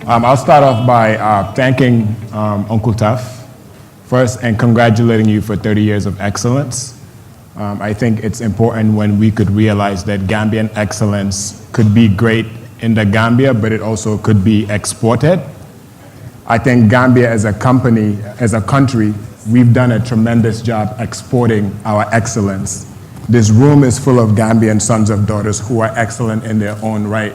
I'll start off by thanking Uncle Tuff first and congratulating you for 30 years of excellence. I think it's important when we could realize that Gambian excellence could be great in the Gambia, but it also could be exported. I think Gambia as a company, as a country, we've done a tremendous job exporting our excellence. This room is full of Gambian sons and daughters who are excellent in their own right,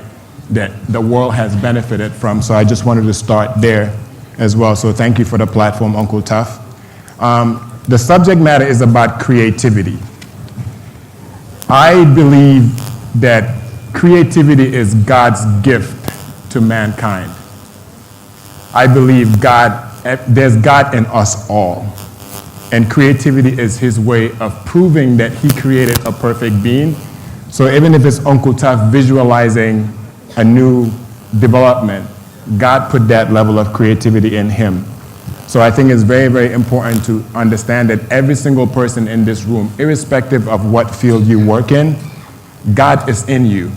that the world has benefited from. So I just wanted to start there as well. So thank you for the platform, Uncle Tuff. The subject matter is about creativity. I believe that creativity is God's gift to mankind. I believe there's God in us all. And creativity is his way of proving that he created a perfect being. So even if it's Uncle Tuff visualizing a new development, God put that level of creativity in him. So I think it's very, very important to understand that every single person in this room, irrespective of what field you work in, God is in you.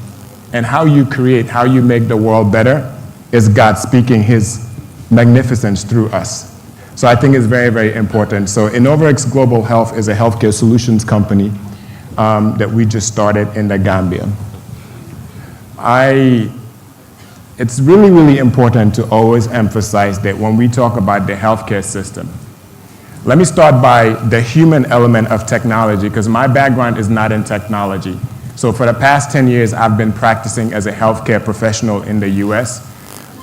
And how you create, how you make the world better is God speaking his magnificence through us. So I think it's very, very important. So Innovarx Global Health is a healthcare solutions company that we just started in the Gambia. It's really, really important to always emphasize that when we talk about the healthcare system, let me start by the human element of technology, because my background is not in technology. So for the past 10 years, I've been practicing as a healthcare professional in the US,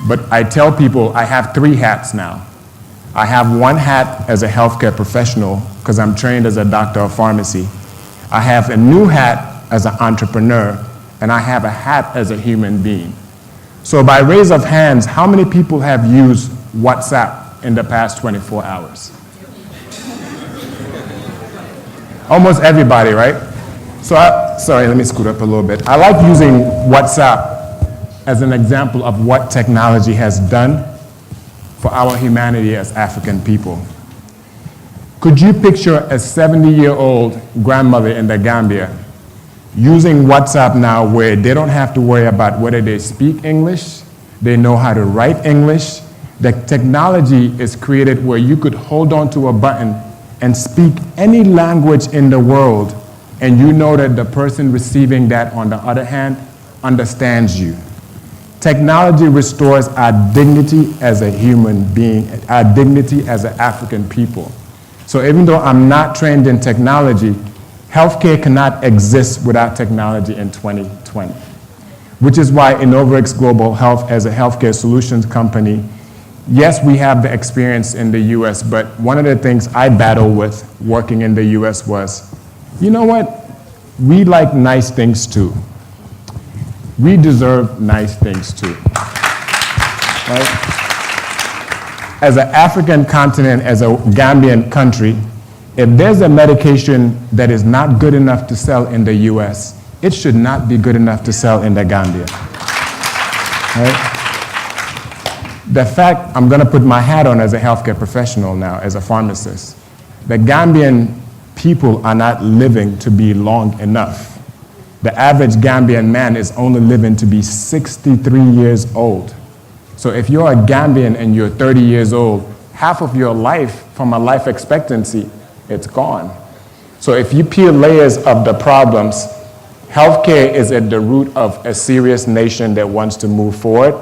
but I tell people I have 3 hats now. I have one hat as a healthcare professional, because I'm trained as a doctor of pharmacy. I have a new hat as an entrepreneur, and I have a hat as a human being. So by raise of hands, how many people have used WhatsApp in the past 24 hours? Almost everybody, right? So sorry, let me scoot up a little bit. I like using WhatsApp as an example of what technology has done for our humanity as African people. Could you picture a 70-year-old grandmother in the Gambia using WhatsApp now where they don't have to worry about whether they speak English, they know how to write English? The technology is created where you could hold on to a button and speak any language in the world, and you know that the person receiving that, on the other hand, understands you. Technology restores our dignity as a human being, our dignity as an African people. So even though I'm not trained in technology, healthcare cannot exist without technology in 2020, which is why Innovarx Global Health, as a healthcare solutions company, yes, we have the experience in the US, but one of the things I battled with working in the US was, you know what? We like nice things too. We deserve nice things too, right? As an African continent, as a Gambian country, if there's a medication that is not good enough to sell in the US, it should not be good enough to sell in the Gambia, right? The fact, I'm gonna put my hat on as a healthcare professional now, as a pharmacist, the Gambian people are not living to be long enough. The average Gambian man is only living to be 63 years old. So if you're a Gambian and you're 30 years old, half of your life from a life expectancy, it's gone. So if you peel layers of the problems, healthcare is at the root of a serious nation that wants to move forward,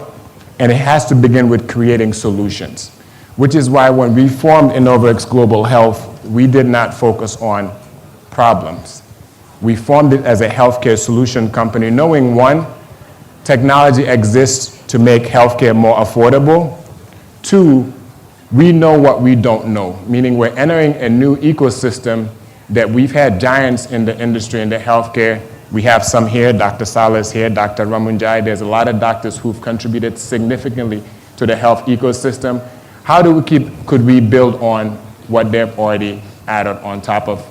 and it has to begin with creating solutions, which is why when we formed Innovarx Global Health, we did not focus on problems. We formed it as a healthcare solution company, knowing one, technology exists to make healthcare more affordable. 2, we know what we don't know, meaning we're entering a new ecosystem that we've had giants in the industry, in the healthcare. We have some here, Dr. Salas here, Dr. Ramunjai. There's a lot of doctors who've contributed significantly to the health ecosystem. How could we build on what they've already added on top of,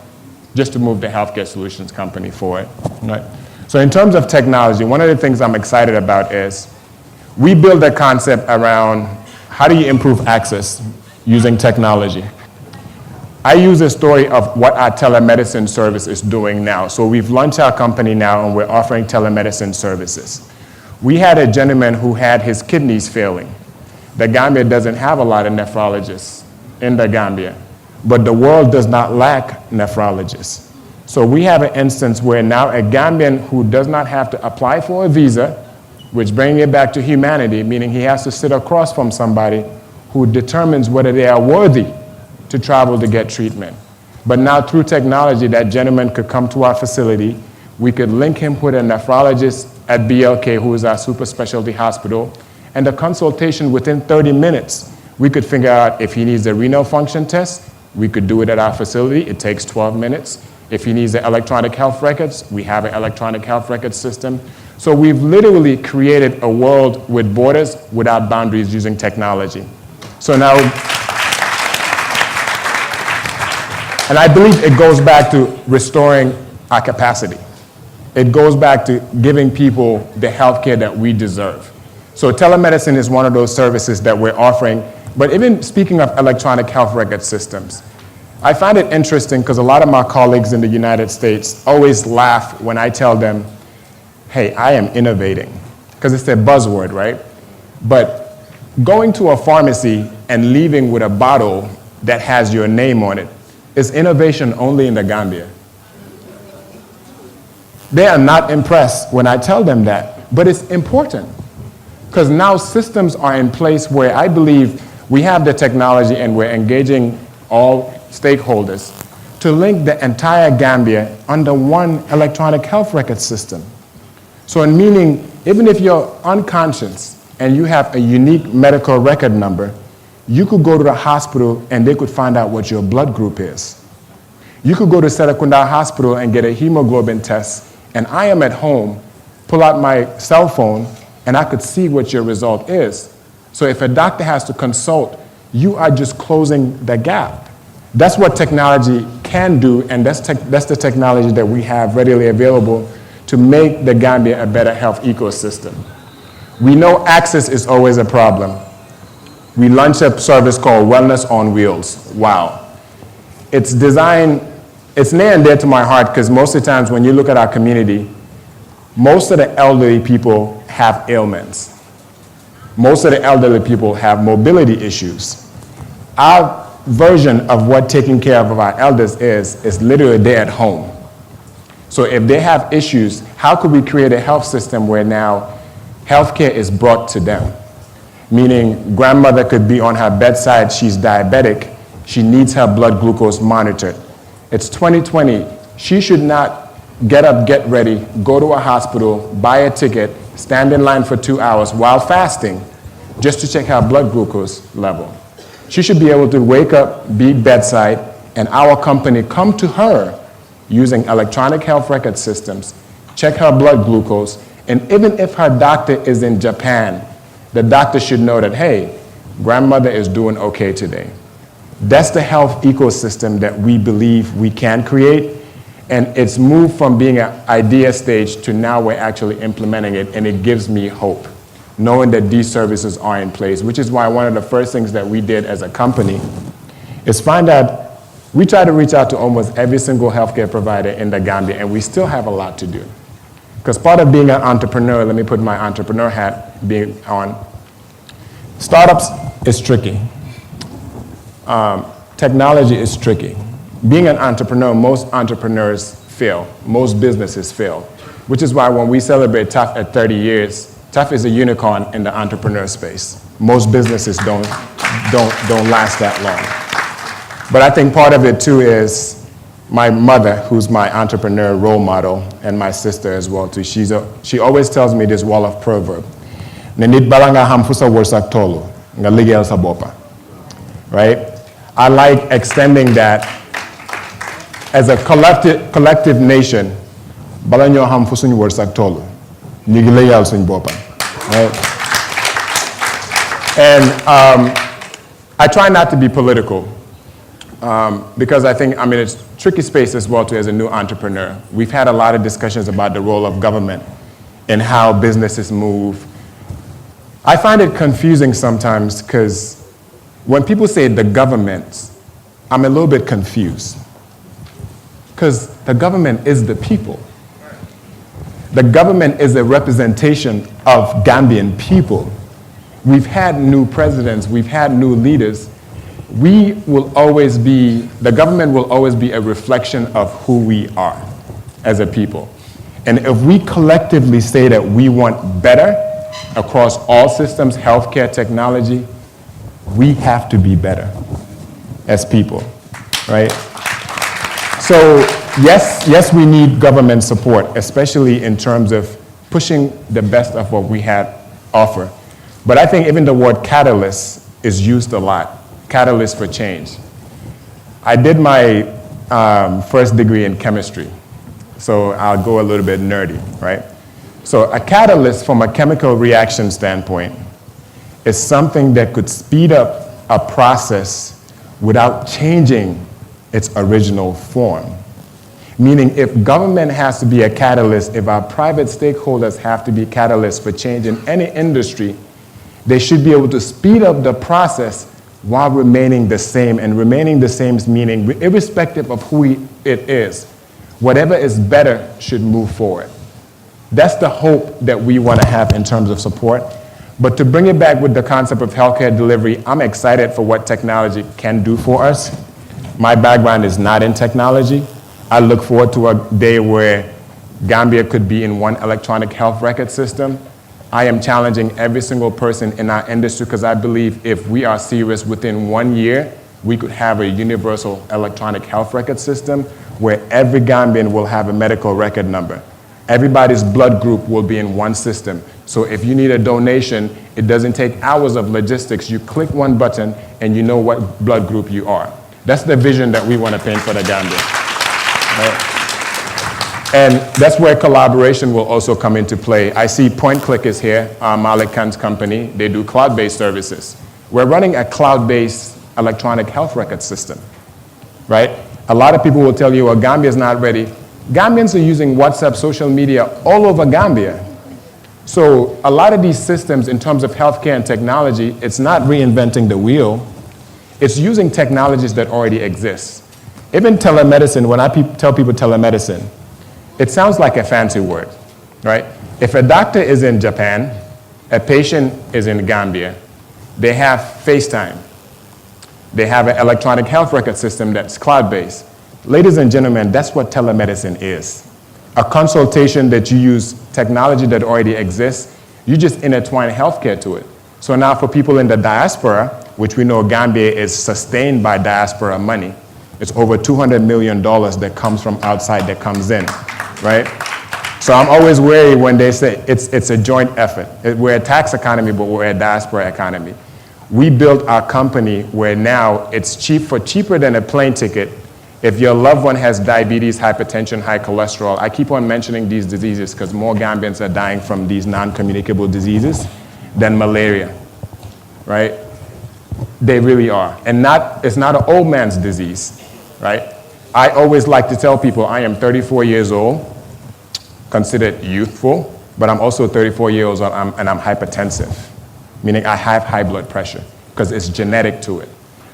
just to move the healthcare solutions company forward, right? So in terms of technology, one of the things I'm excited about is we build a concept around how do you improve access using technology. I use a story of what our telemedicine service is doing now. So we've launched our company now and we're offering telemedicine services. We had a gentleman who had his kidneys failing. The Gambia doesn't have a lot of nephrologists in the Gambia, but the world does not lack nephrologists. So we have an instance where now a Gambian who does not have to apply for a visa, which brings it back to humanity, meaning he has to sit across from somebody who determines whether they are worthy to travel to get treatment. But now through technology, that gentleman could come to our facility. We could link him with a nephrologist at BLK, who is our super specialty hospital, and the consultation within 30 minutes, we could figure out if he needs a renal function test, we could do it at our facility. It takes 12 minutes. If he needs the electronic health records, we have an electronic health records system. So we've literally created a world with borders without boundaries using technology. So now, and I believe it goes back to restoring our capacity. It goes back to giving people the healthcare that we deserve. So telemedicine is one of those services that we're offering. But even speaking of electronic health record systems, I find it interesting because a lot of my colleagues in the United States always laugh when I tell them, hey, I am innovating, because it's a buzzword, right? But going to a pharmacy and leaving with a bottle that has your name on it is innovation only in the Gambia. They are not impressed when I tell them that, but it's important, because now systems are in place where I believe we have the technology and we're engaging all stakeholders to link the entire Gambia under one electronic health record system. So in meaning, even if you're unconscious and you have a unique medical record number, you could go to the hospital and they could find out what your blood group is. You could go to Serekunda Hospital and get a hemoglobin test, and I am at home, pull out my cell phone, and I could see what your result is. So if a doctor has to consult, you are just closing the gap. That's what technology can do, and that's the technology that we have readily available to make the Gambia a better health ecosystem. We know access is always a problem. We launched a service called Wellness on Wheels. Wow. It's designed, it's near and dear to my heart, because most of the times when you look at our community, most of the elderly people have ailments. Most of the elderly people have mobility issues. Our version of what taking care of our elders is literally they're at home. So if they have issues, how could we create a health system where now healthcare is brought to them? Meaning grandmother could be on her bedside, she's diabetic, she needs her blood glucose monitored. It's 2020, she should not get up, get ready, go to a hospital, buy a ticket, stand in line for 2 hours while fasting just to check her blood glucose level. She should be able to wake up, be bedside, and our company come to her using electronic health record systems, check her blood glucose, and even if her doctor is in Japan, the doctor should know that, hey, grandmother is doing okay today. That's the health ecosystem that we believe we can create, and it's moved from being an idea stage to now we're actually implementing it, and it gives me hope, knowing that these services are in place, which is why one of the first things that we did as a company is find out, we try to reach out to almost every single healthcare provider in the Gambia, and we still have a lot to do. Because part of being an entrepreneur, let me put my entrepreneur hat on, startups is tricky. Technology is tricky. Being an entrepreneur, most entrepreneurs fail. Most businesses fail. Which is why when we celebrate TAF at 30 years, TAF is a unicorn in the entrepreneur space. Most businesses don't last that long. But I think part of it too is my mother, who's my entrepreneur role model, and my sister as well too. She always tells me this wall of proverb. Right? I like extending that as a collective nation. Right? And I try not to be political. Because I think, it's a tricky space as well too as a new entrepreneur. We've had a lot of discussions about the role of government and how businesses move. I find it confusing sometimes because when people say the government, I'm a little bit confused. Because the government is the people. The government is a representation of Gambian people. we've had new presidents, we've had new leaders, the government will always be a reflection of who we are as a people. And if we collectively say that we want better across all systems, healthcare, technology, we have to be better as people, right? So yes, we need government support, especially in terms of pushing the best of what we had offer. But I think even the word catalyst is used a lot, catalyst for change. I did my first degree in chemistry, so I'll go a little bit nerdy, right? So a catalyst from a chemical reaction standpoint is something that could speed up a process without changing its original form. Meaning if government has to be a catalyst, if our private stakeholders have to be catalysts for change in any industry, they should be able to speed up the process while remaining the same. And remaining the same meaning, irrespective of who it is, whatever is better should move forward. That's the hope that we want to have in terms of support. But to bring it back with the concept of healthcare delivery, I'm excited for what technology can do for us. My background is not in technology. I look forward to a day where Gambia could be in one electronic health record system. I am challenging every single person in our industry because I believe if we are serious, within 1 year, we could have a universal electronic health record system where every Gambian will have a medical record number. Everybody's blood group will be in one system. So if you need a donation, it doesn't take hours of logistics. You click one button and you know what blood group you are. That's the vision that we want to paint for the Gambia. Right? And that's where collaboration will also come into play. I see Point Click is here, Malik Khan's company. They do cloud-based services. We're running a cloud-based electronic health record system, right? A lot of people will tell you, well, Gambia's not ready. Gambians are using WhatsApp, social media all over Gambia. So a lot of these systems in terms of healthcare and technology, it's not reinventing the wheel. It's using technologies that already exist. Even telemedicine, when I tell people telemedicine, it sounds like a fancy word, right? If a doctor is in Japan, a patient is in Gambia, they have FaceTime. They have an electronic health record system that's cloud-based. Ladies and gentlemen, that's what telemedicine is. A consultation that you use technology that already exists, you just intertwine healthcare to it. So now for people in the diaspora, which we know Gambia is sustained by diaspora money, it's over $200 million that comes from outside that comes in, right? So I'm always wary when they say it's a joint effort. We're a tax economy, but we're a diaspora economy. We built our company where now it's cheaper than a plane ticket. If your loved one has diabetes, hypertension, high cholesterol, I keep on mentioning these diseases because more Gambians are dying from these non-communicable diseases than malaria, right? They really are. And it's not an old man's disease, right? I always like to tell people I am 34 years old, considered youthful, but I'm also 34 years old and I'm hypertensive, meaning I have high blood pressure because it's genetic to it.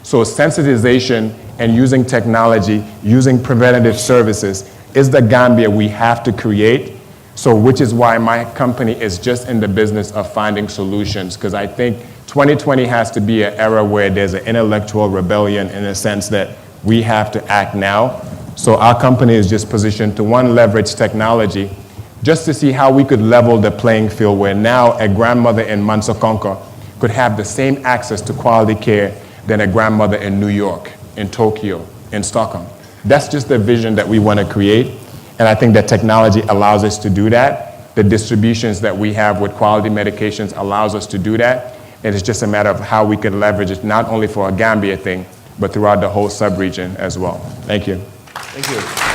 So sensitization and using technology, using preventative services is the Gambia we have to create. So which is why my company is just in the business of finding solutions, because I think 2020 has to be an era where there's an intellectual rebellion in the sense that we have to act now. So our company is just positioned to, one, leverage technology just to see how we could level the playing field where now a grandmother in Mansokonko could have the same access to quality care than a grandmother in New York, in Tokyo, in Stockholm. That's just the vision that we want to create. And I think that technology allows us to do that. The distributions that we have with quality medications allows us to do that. And it's just a matter of how we can leverage it, not only for a Gambia thing, but throughout the whole sub-region as well. Thank you. Thank you.